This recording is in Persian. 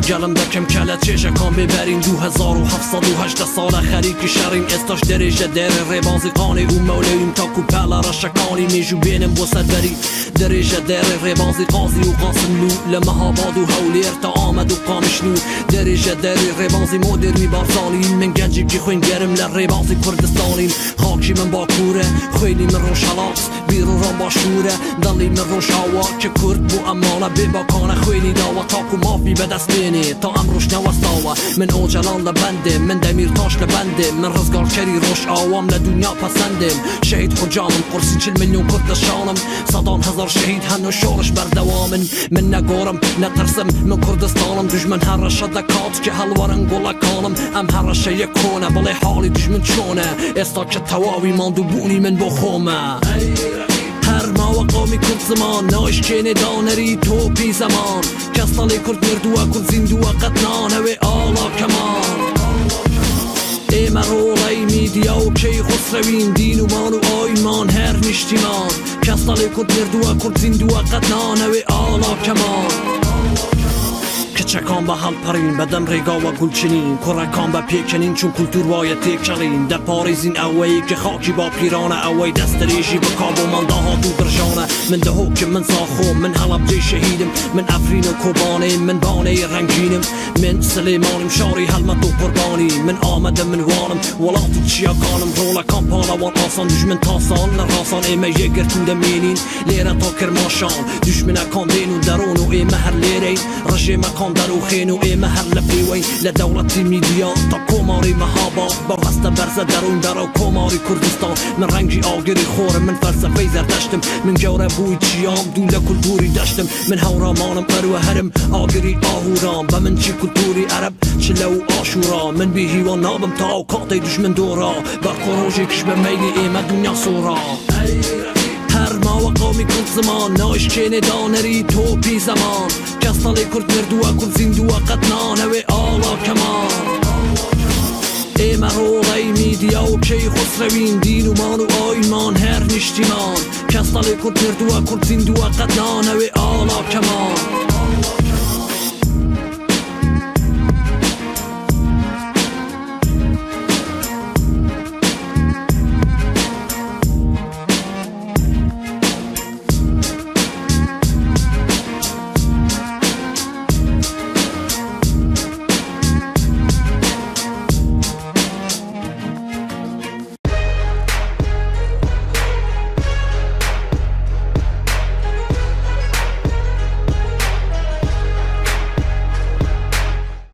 گلم دکم کلت چشه کام ببرین 2718 سال خریکی شریم استاش درجه در ربازی قانی او مولویم تا کوپلا را شکانی میجو بینم بسد بری درجه در ربازی قاضی و قاسم لو لمهاباد و هولیر تا آمد و قامشنو درجه در ربازی مدرنی بارزانیم من گنجی که خوین گرم لربازی کردستانیم خاکی من با کوره خیلی من روش حلاس بیرون را با شوره دلی من روش هوا که کرد بو امانه بباکانه خیلی داوا تاکو مافی به دست بینی تا امروش نوستاوا من اوجلان لبنده من دمیر تاش لبنده من رزگار کری روش آوام لدنیا پسندم شهید خجامم قرصی 40 میلیون کرد شانم صدان هزار شهید هنو شورش بر دوامن من نگارم نترسم من کردستانم دجمن هر شدکات که هلوارن گلکانم ام هر شیه کنه بله حالی دجمن چونه استا که تواوی ماندو بونی من بخومه هر مواقعی کرد زمان ناش کنه دانری تو بی زمان کسالی کرد مردوه کرد زندوه قطنانه و آلا کمان مرولای میدیا و کی خسروین دین و مان و آیمان هر نشتیمان کسالی کرد مردوه کرد زندوه قطنانه و آلا کمان چکان به حل پرین بدم ریگا و گلچنین کرکان به پیکنین چون کلتور باید تکلین در پاریزین اوهی که خاکی با پیرانه اوهی دست ریشی به کابو من داها دو برشانه من ده حکم من ساخوم من حلب جی شهیدم من افرین و کوبانه من بانه رنگینم من سلیمانم شاری حلمت و قربانی من آمدم من وانم ولاتی چیاکانم رولا کامپانا وان آسان دجمن تاسان نراسان ایمه یگر تودم مینین لیره تا کرماشان دجمن اکاندین و درون و ایمه هر لیرین رجه مکان درو خینو ایمه هر لپیوی لدولتی میدیا تا کماری مهابا با وسط برزه درون درو کماری کردستان من رنگی آگری خورم من فلسفه زردشتم من جوره بوی چیام دوله کلتوری داشتم من هورامانم ارو هرم آگری آهورام با من چی کلتوری عرب چلو آشورا من بی هیوان نابم تا اوقات دشمن دورا بر خروجی کش به میلی ایمه دنیا سورا هر مواقع میکرد زمان ناش کنه دانری تو بی زمان کسالی کرد مردوه کرد زندوه قطنانه و آلا کمان مرولای میدیا و کی خسروین دین و مان و آیمان هر نشتیمان کسالی کرد مردوه کرد زندوه قطنانه و آلا کمان